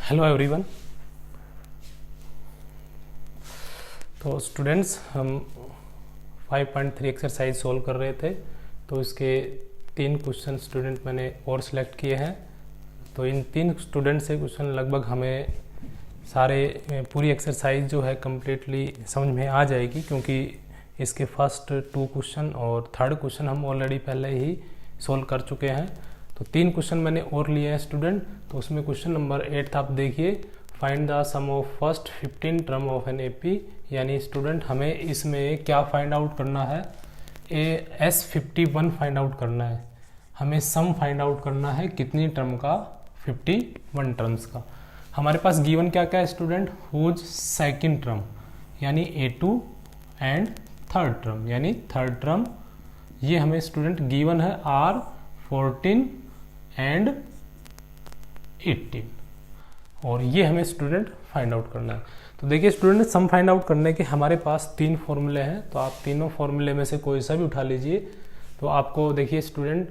Hello everyone. तो students, हम 5.3 exercise solve कर रहे थे। तो इसके 3 क्वेश्चन स्टूडेंट मैंने और सिलेक्ट किए हैं। तो इन 3 स्टूडेंट से क्वेश्चन लगभग हमें पूरी एक्सरसाइज जो है कम्प्लीटली समझ में आ जाएगी, क्योंकि इसके फर्स्ट 2 क्वेश्चन और थर्ड क्वेश्चन हम ऑलरेडी पहले ही सोल्व कर चुके हैं। तो 3 क्वेश्चन मैंने और लिए हैं स्टूडेंट। तो उसमें क्वेश्चन नंबर 8 आप देखिए, find the sum of first 15 term of an AP. यानी स्टूडेंट हमें इसमें क्या फाइंड आउट करना है, S51 फाइंड आउट करना है। हमें सम फाइंड आउट करना है कितनी टर्म का, 51 टर्म्स का। हमारे पास गिवन क्या क्या है स्टूडेंट, हुज सेकंड टर्म यानी A2 एंड थर्ड टर्म यानी थर्ड टर्म। ये हमें स्टूडेंट गिवन है R14 एंड 18, और ये हमें स्टूडेंट फाइंड आउट करना है। तो देखिए स्टूडेंट, सम फाइंड आउट करने के हमारे पास 3 फॉर्मूले हैं। तो आप तीनों फॉर्मूले में से कोई सा भी उठा लीजिए। तो आपको देखिए स्टूडेंट,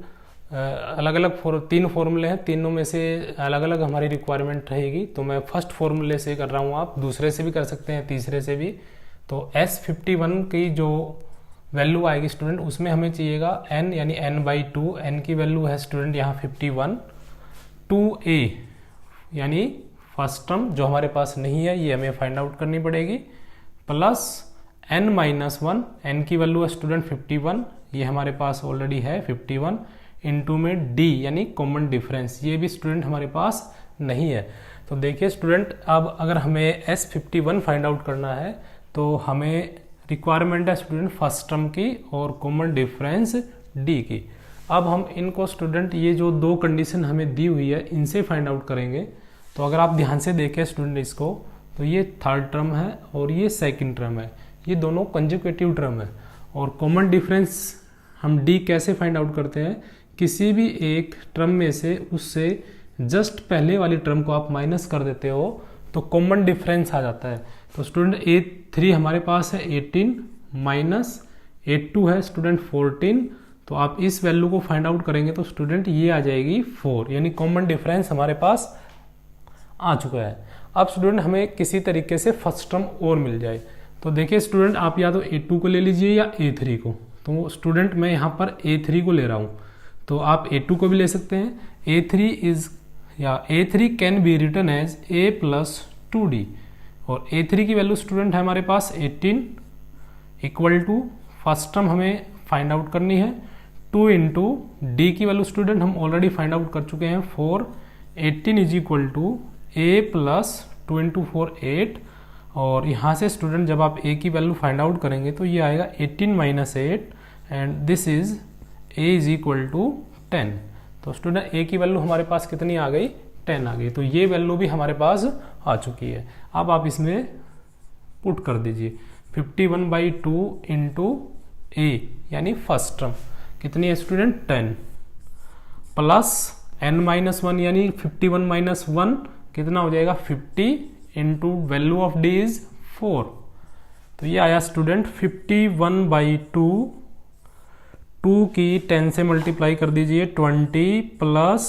अलग अलग 3 फॉर्मूले हैं, तीनों में से अलग अलग हमारी रिक्वायरमेंट रहेगी। तो मैं फर्स्ट फॉर्मूले से कर रहा हूँ, आप दूसरे से भी कर सकते हैं, तीसरे से भी। तो S51 की जो वैल्यू आएगी स्टूडेंट, उसमें हमें चाहिएगा n यानी n/2। n की वैल्यू है स्टूडेंट यहाँ 51। 2a यानी फर्स्ट टर्म जो हमारे पास नहीं है, ये हमें फाइंड आउट करनी पड़ेगी, प्लस n-1। n की वैल्यू है स्टूडेंट 51, ये हमारे पास ऑलरेडी है 51, इनटू में d यानी कॉमन डिफरेंस, ये भी स्टूडेंट हमारे पास नहीं है। तो देखिए स्टूडेंट, अब अगर हमें S51 फाइंड आउट करना है तो हमें रिक्वायरमेंट है स्टूडेंट फर्स्ट टर्म की और कॉमन डिफरेंस d की। अब हम इनको स्टूडेंट, ये जो 2 कंडीशन हमें दी हुई है, इनसे फाइंड आउट करेंगे। तो अगर आप ध्यान से देखें स्टूडेंट इसको, तो ये थर्ड टर्म है और ये सेकंड टर्म है, ये दोनों कंसेक्यूटिव टर्म है। और कॉमन डिफरेंस हम d कैसे फाइंड आउट करते हैं, किसी भी एक टर्म में से उससे जस्ट पहले वाली टर्म को आप माइनस कर देते हो तो कॉमन डिफरेंस आ जाता है। तो स्टूडेंट A3 हमारे पास है 18 माइनस A2 है स्टूडेंट 14। तो आप इस वैल्यू को फाइंड आउट करेंगे तो स्टूडेंट ये आ जाएगी 4, यानी कॉमन डिफरेंस हमारे पास आ चुका है। अब स्टूडेंट हमें किसी तरीके से फर्स्ट टर्म और मिल जाए। तो देखिए स्टूडेंट, आप या तो A2 को ले लीजिए या A3 को। तो स्टूडेंट मैं यहाँ पर A3 को ले रहा हूँ, तो आप A2 को भी ले सकते हैं। A3 can be written as A + 2D, और A3 की वैल्यू स्टूडेंट है हमारे पास 18 इक्वल टू, फर्स्ट टर्म हमें फाइंड आउट करनी है 2 इंटू डी की वैल्यू स्टूडेंट हम ऑलरेडी फाइंड आउट कर चुके हैं 4। 18 is equal to A + 2 into 4 8, और यहाँ से स्टूडेंट जब आप A की वैल्यू फाइंड आउट करेंगे तो ये आएगा 18 - 8 and this is A is equal to 10। तो स्टूडेंट A की वैल्यू हमारे पास कितनी आ गई, 10 आ गई। तो ये वैल्यू भी हमारे पास आ चुकी है। अब आप इसमें पुट कर दीजिए 51/2 इंटू A यानी फर्स्ट टर्म कितनी है स्टूडेंट 10, प्लस n-1 यानी 51 - 1 कितना हो जाएगा 50 into value of D is 4। तो ये आया स्टूडेंट 51/2, 2 की 10 से मल्टीप्लाई कर दीजिए 20, प्लस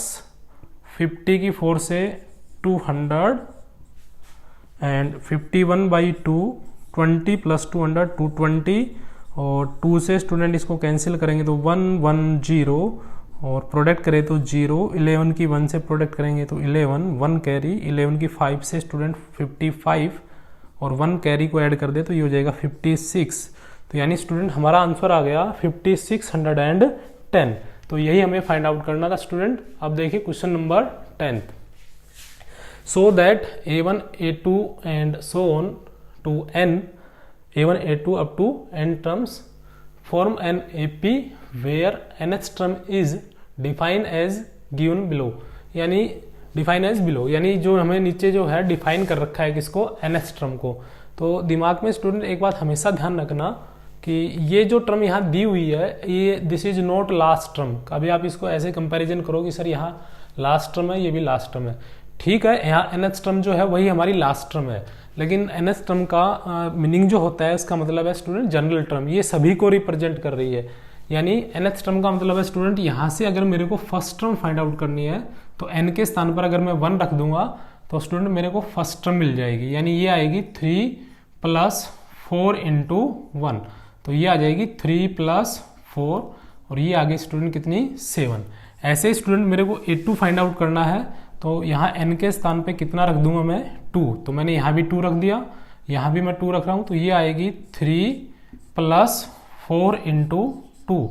50 की 4 से 200 एंड 51/2 20 + 200 220, और 2 से स्टूडेंट इसको कैंसिल करेंगे तो 1 1 0, और प्रोडक्ट करें तो 0, 11 की 1 से प्रोडक्ट करेंगे तो 11, 1 कैरी, 11 की 5 से स्टूडेंट 55, और 1 कैरी को ऐड कर दे तो ये हो जाएगा 56। तो यानी स्टूडेंट हमारा आंसर आ गया 5610। तो यही हमें फाइंड आउट करना था स्टूडेंट। अब देखिए question number 10। So that A1 A2 and so on to n, A1 A2 up to n terms form an AP where nth term is define as given below, यानी define as below, यानी जो हमें नीचे जो है define कर रखा है किसको, nth टर्म को। तो दिमाग में स्टूडेंट एक बात हमेशा ध्यान रखना कि ये जो टर्म यहाँ दी हुई है, ये this is not last term. अभी आप इसको ऐसे कंपैरिजन करो कि सर यहाँ लास्ट टर्म है, ये भी लास्ट टर्म है, ठीक है। यहाँ nth टर्म जो है वही हमारी लास्ट टर्म है, लेकिन nth टर्म का मीनिंग जो होता है उसका मतलब है स्टूडेंट जनरल टर्म, ये सभी को रिप्रेजेंट कर रही है। यानी nth टर्म का मतलब है स्टूडेंट, यहाँ से अगर मेरे को फर्स्ट टर्म फाइंड आउट करनी है तो n के स्थान पर अगर मैं 1 रख दूंगा तो स्टूडेंट मेरे को फर्स्ट टर्म मिल जाएगी, यानी ये आएगी 3 + 4 × 1, तो ये आ जाएगी 3 + 4 और ये आ गई स्टूडेंट कितनी 7। ऐसे ही स्टूडेंट मेरे को A2 फाइंड आउट करना है, तो यहाँ n के स्थान पे कितना रख दूंगा मैं 2, तो मैंने यहाँ भी 2 रख दिया, यहाँ भी मैं 2 रख रहा हूँ, तो ये आएगी 3 + 4 × 2,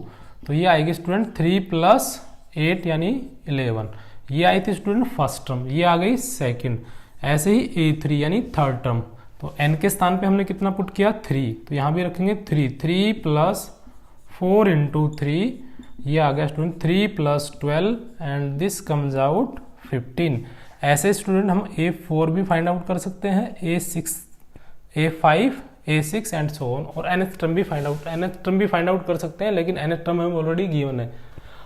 तो ये आएगी स्टूडेंट 3 + 8 यानी 11। ये आई थी स्टूडेंट फर्स्ट टर्म, ये आ गई सेकंड। ऐसे ही A3 यानी थर्ड टर्म, तो n के स्थान पे हमने कितना पुट किया 3, तो यहाँ भी रखेंगे 3 + 4 × 3, ये आ गया student 3 + 12 and this comes out 15। ऐसे स्टूडेंट हम A4 भी फाइंड आउट कर सकते हैं, A6, A5, A6 and so on, और nth टर्म भी फाइंड आउट कर सकते हैं, लेकिन nth टर्म हमें ऑलरेडी गिवन है।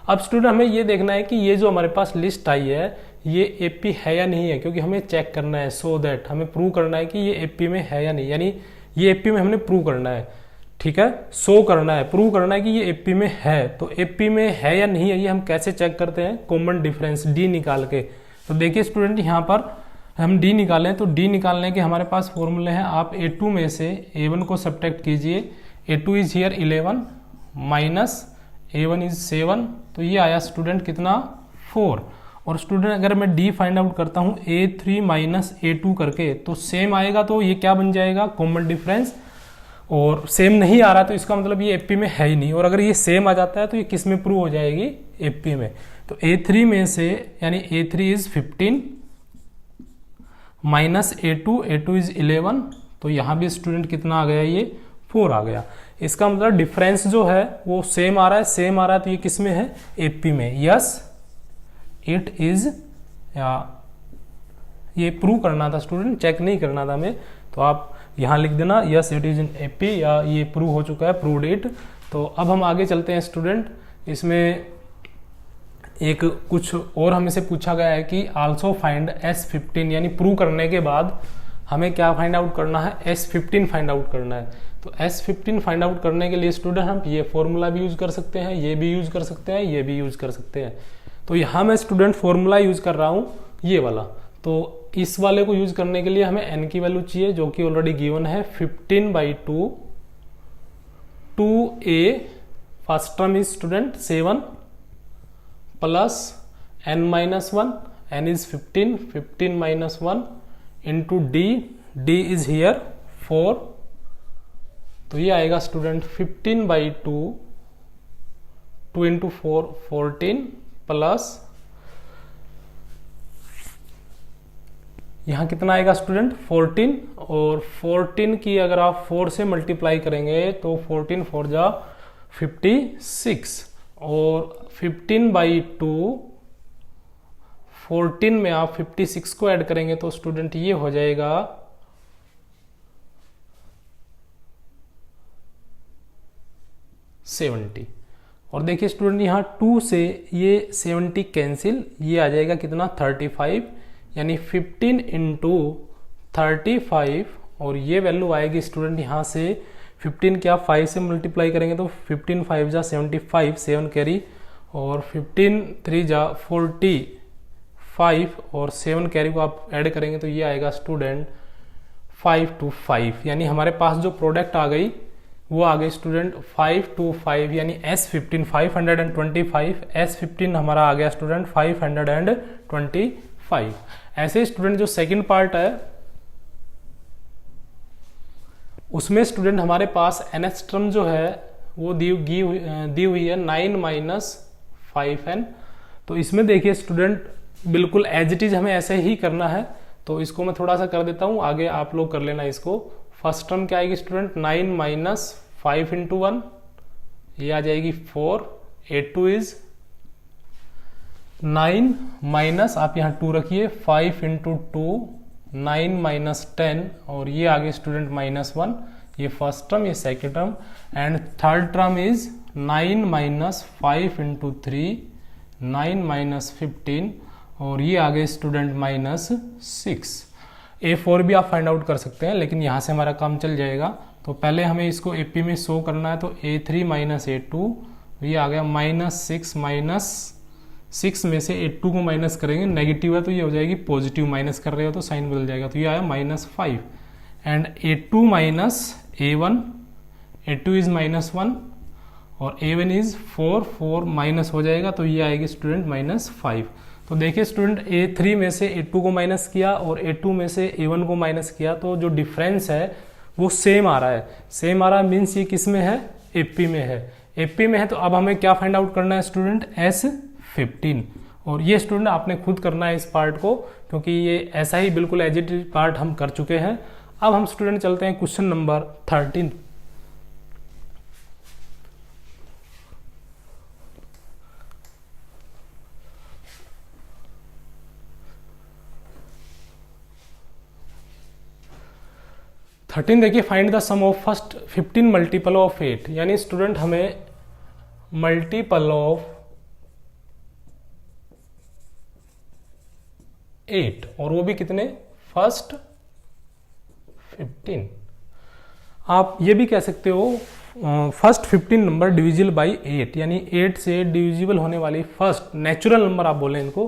अब स्टूडेंट हमें ये देखना है कि ये जो हमारे पास लिस्ट आई है ये AP है या नहीं है, क्योंकि हमें चेक करना है, सो दैट हमें प्रूव करना है कि ये AP में है या नहीं, यानी ये AP में हमने प्रूव करना है, ठीक है, शो करना है, प्रूव करना है कि ये AP में है। तो AP में है या नहीं है ये हम कैसे चेक करते हैं, कॉमन डिफरेंस D निकाल के। तो देखिए स्टूडेंट यहाँ पर हम D निकालें, तो D निकालने के हमारे पास फॉर्मूले हैं, आप A2 में से A1 को सब्ट्रैक्ट कीजिए, A2 is here 11 minus A1 is 7, तो ये आया स्टूडेंट कितना 4। और स्टूडेंट अगर मैं D फाइंड आउट करता हूँ A3 - A2 करके, तो सेम आएगा, तो ये क्या बन जाएगा कॉमन डिफरेंस, और सेम नहीं आ रहा तो इसका मतलब ये AP में है ही नहीं, और अगर ये सेम आ जाता है तो ये किस में प्रूव हो जाएगी AP में। तो A3 में से यानी A3 is 15 minus A2 is 11, तो यहाँ भी स्टूडेंट कितना आ गया, ये 4 आ गया। इसका मतलब डिफरेंस जो है वो सेम आ रहा है, तो ये किस में है AP में। यस इट इज, या ये प्रूव करना था स्टूडेंट, चेक नहीं करना था हमें, तो आप यहाँ लिख देना yes it is in AP, या ये प्रूव हो चुका है, प्रूव्ड इट। तो अब हम आगे चलते हैं स्टूडेंट, इसमें एक कुछ और हमें से पूछा गया है कि आल्सो फाइंड S15, यानी प्रूव करने के बाद हमें क्या फाइंड आउट करना है, S15 फाइंड आउट करना है। तो S15 फाइंड आउट करने के लिए स्टूडेंट हम ये फॉर्मूला भी यूज कर सकते हैं, ये भी यूज कर सकते हैं, ये भी यूज कर सकते हैं। तो यहाँ मैं स्टूडेंट फॉर्मूला यूज कर रहा हूँ ये वाला, तो इस वाले को यूज करने के लिए हमें n की वैल्यू चाहिए जो कि ऑलरेडी गिवन है 15/2, 2a first term is student 7 plus n-1, n is 15, 15 - 1 into d is here 4, तो ये आएगा स्टूडेंट 15/2, 2 × 4 14 प्लस यहाँ कितना आएगा स्टूडेंट 14, और 14 की अगर आप 4 से मल्टीप्लाई करेंगे तो 14 4 जा 56, और 15/2 14 में आप 56 को ऐड करेंगे तो स्टूडेंट ये हो जाएगा 70। और देखिए स्टूडेंट यहाँ 2 से ये 70 कैंसिल, ये आ जाएगा कितना 35, यानी 15 × 35, और ये वैल्यू आएगी स्टूडेंट यहाँ से 15 क्या 5 से मल्टीप्लाई करेंगे तो 15 5 जा 75, 7 कैरी, और 15 3 जा 45, और 7 कैरी को आप ऐड करेंगे तो ये आएगा स्टूडेंट 5 to 5, यानी हमारे पास जो प्रोडक्ट आ गई वो आ गई स्टूडेंट 5 to 5, यानी S15 525, S15 हमारा आ गया स्टूडेंट 525। ऐसे स्टूडेंट जो सेकंड पार्ट है उसमें स्टूडेंट हमारे पास nth टर्म जो है वो दी हुई है 9 - 5n। तो इसमें देखिए स्टूडेंट बिल्कुल एज इट इज हमें ऐसे ही करना है, तो इसको मैं थोड़ा सा कर देता हूँ, आगे आप लोग कर लेना इसको। फर्स्ट टर्म क्या आएगी स्टूडेंट 9 - 5 × 1, ये आ जाएगी 4, A2 इज 9 माइनस आप यहाँ 2 रखिए 5 × 2, 9 - 10, और ये आगे स्टूडेंट -1, ये फर्स्ट टर्म, ये second term, and third term is 9 - 5 × 3, 9 - 15, और ये आगे स्टूडेंट -6। A4 भी आप फाइंड आउट कर सकते हैं, लेकिन यहाँ से हमारा काम चल जाएगा। तो पहले हमें इसको AP में शो करना है, तो A3 - A2, ये आ गया -6 - 6 में से 82 को माइनस करेंगे, नेगेटिव है तो ये हो जाएगी पॉजिटिव, माइनस कर रहे हो तो साइन बदल जाएगा, तो ये आया -5 and A2 minus A1, A2 is -1 और A1 इज 4 माइनस हो जाएगा, तो ये आएगी स्टूडेंट -5। तो देखिए स्टूडेंट A3 में से A2 को माइनस किया और A2 में से A1 को माइनस किया, तो जो डिफरेंस है वो सेम आ रहा है। सेम आ रहा है मीन्स ये किस में है, AP में है। AP में है तो अब हमें क्या फाइंड आउट करना है स्टूडेंट, S15। और ये स्टूडेंट आपने खुद करना है इस पार्ट को, क्योंकि ये ऐसा ही बिल्कुल एज इट इज पार्ट हम कर चुके हैं। अब हम स्टूडेंट चलते हैं क्वेश्चन नंबर 13। देखिए find the sum of first 15 multiple of 8, यानी स्टूडेंट हमें मल्टीपल ऑफ 8 और वो भी कितने, फर्स्ट 15। आप ये भी कह सकते हो फर्स्ट 15 नंबर डिविजिबल बाई 8, यानी 8 से डिविजिबल होने वाली फर्स्ट नेचुरल नंबर आप बोले इनको,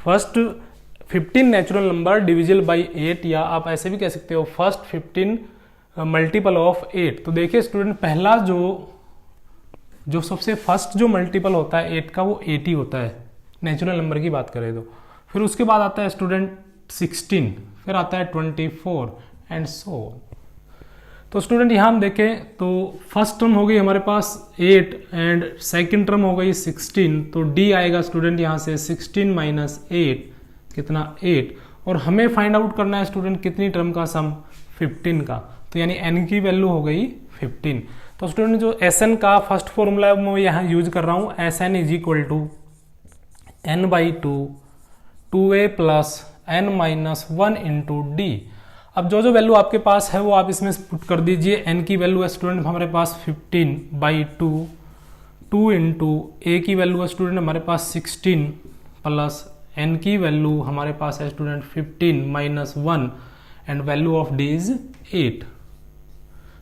first 15 natural number divisible by 8, या आप ऐसे भी कह सकते हो फर्स्ट 15 मल्टीपल ऑफ 8। तो देखिए स्टूडेंट पहला जो सबसे फर्स्ट जो मल्टीपल होता है 8 का वो 80 होता है, नेचुरल नंबर की बात करें तो। फिर उसके बाद आता है स्टूडेंट 16, फिर आता है 24 एंड सो। तो स्टूडेंट यहाँ हम देखें तो फर्स्ट टर्म हो गई हमारे पास 8 एंड सेकंड टर्म हो गई 16, तो डी आएगा स्टूडेंट यहाँ से 16 माइनस 8 कितना 8, और हमें फाइंड आउट करना है स्टूडेंट कितनी टर्म का सम, 15 का। तो यानी n की वैल्यू हो गई 15। तो स्टूडेंट जो Sn का फर्स्ट फॉर्मूला है मैं यहाँ यूज कर रहा हूँ, Sn is equal to n/2 2a plus n minus 1 into D. अब जो वैल्यू आपके पास है वो आप इसमें पुट कर दीजिए। n की वैल्यू है स्टूडेंट हमारे पास 15/2, 2 इंटू a की वैल्यू है स्टूडेंट हमारे पास 16 प्लस n की वैल्यू हमारे पास है student 15 minus 1 and value of d is 8।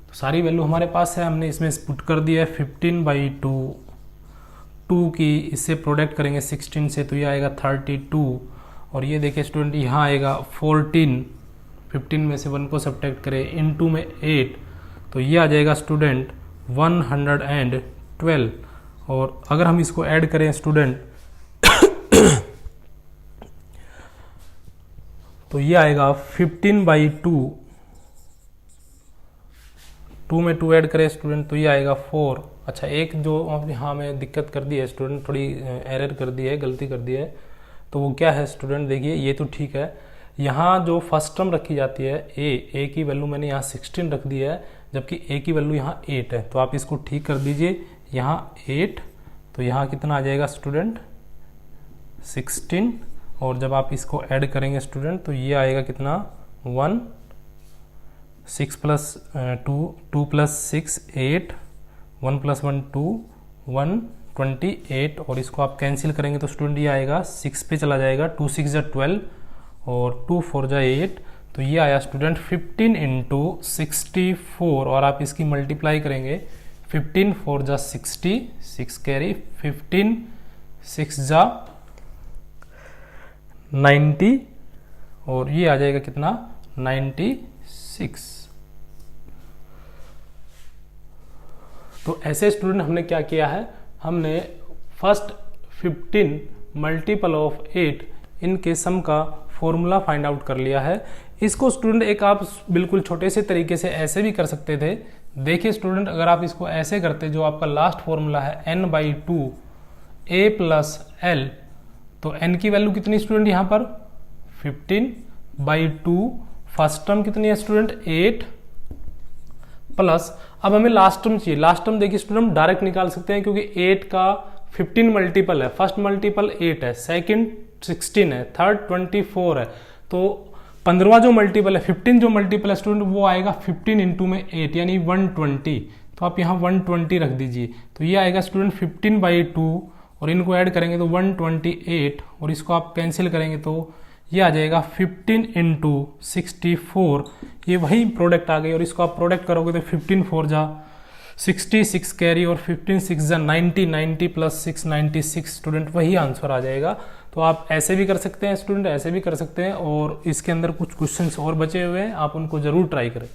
तो सारी वैल्यू हमारे पास है, हमने इसमें पुट कर दिया है 15/2, 2 की इससे प्रोडक्ट करेंगे 16 से तो ये आएगा 32, और ये देखिए स्टूडेंट यहाँ आएगा 14, 15 में से 1 को सब्ट्रैक्ट करें इनटू में 8, तो ये आ जाएगा स्टूडेंट 112। और अगर हम इसको ऐड करें स्टूडेंट तो ये आएगा 15/2, 2 में 2 ऐड करें स्टूडेंट तो ये आएगा 4। अच्छा एक जो यहाँ में दिक्कत कर दी है स्टूडेंट, थोड़ी एरर कर दी है, गलती कर दी है, तो वो क्या है स्टूडेंट, देखिए ये तो ठीक है, यहाँ जो फर्स्ट टर्म रखी जाती है a की वैल्यू मैंने यहाँ 16 रख दी है, जबकि a की वैल्यू यहाँ 8 है। तो आप इसको ठीक कर दीजिए, यहाँ 8 तो यहाँ कितना आ जाएगा स्टूडेंट 16, और जब आप इसको ऐड करेंगे स्टूडेंट तो ये आएगा कितना 1, 6 प्लस 2, 2 प्लस 6 8, 1 प्लस 1 2, 128, और इसको आप कैंसिल करेंगे तो स्टूडेंट ये आएगा 6 पे चला जाएगा, 2 6 = 12 और 2 4 = 8, तो ये आया स्टूडेंट 15 इंटू 64, और आप इसकी मल्टीप्लाई करेंगे 15 4 = 60, 6 कैरी 15 6 = 90, और ये आ जाएगा कितना 96। तो ऐसे स्टूडेंट हमने क्या किया है, हमने फर्स्ट 15 मल्टीपल ऑफ 8 इनके सम का फॉर्मूला फाइंड आउट कर लिया है। इसको स्टूडेंट एक आप बिल्कुल छोटे से तरीके से ऐसे भी कर सकते थे। देखिए स्टूडेंट अगर आप इसको ऐसे करते, जो आपका लास्ट फॉर्मूला है n/2 a प्लस l, तो n की वैल्यू कितनी स्टूडेंट यहाँ पर 15/2, फर्स्ट टर्म कितनी है स्टूडेंट 8 प्लस, अब हमें लास्ट टर्म चाहिए। लास्ट टर्म देखिए स्टूडेंट हम डायरेक्ट निकाल सकते हैं, क्योंकि 8 का 15 मल्टीपल है, फर्स्ट मल्टीपल 8 है, सेकंड 16 है, थर्ड 24 है, तो 15वां जो मल्टीपल है 15 जो मल्टीपल है स्टूडेंट वो आएगा 15 इंटू में 8 यानी 120, तो आप यहाँ 120 रख दीजिए, तो ये आएगा स्टूडेंट 15/2 और इनको ऐड करेंगे तो 128, और इसको आप कैंसिल करेंगे तो ये आ जाएगा 15 इंटू 64, ये वही प्रोडक्ट आ गई, और इसको आप प्रोडक्ट करोगे तो 15 4 = 66 कैरी और 15 6 जा 90, 90 प्लस 6 96 स्टूडेंट, वही आंसर आ जाएगा। तो आप ऐसे भी कर सकते हैं स्टूडेंट, ऐसे भी कर सकते हैं, और इसके अंदर कुछ क्वेश्चंस और बचे हुए हैं, आप उनको जरूर ट्राई करें।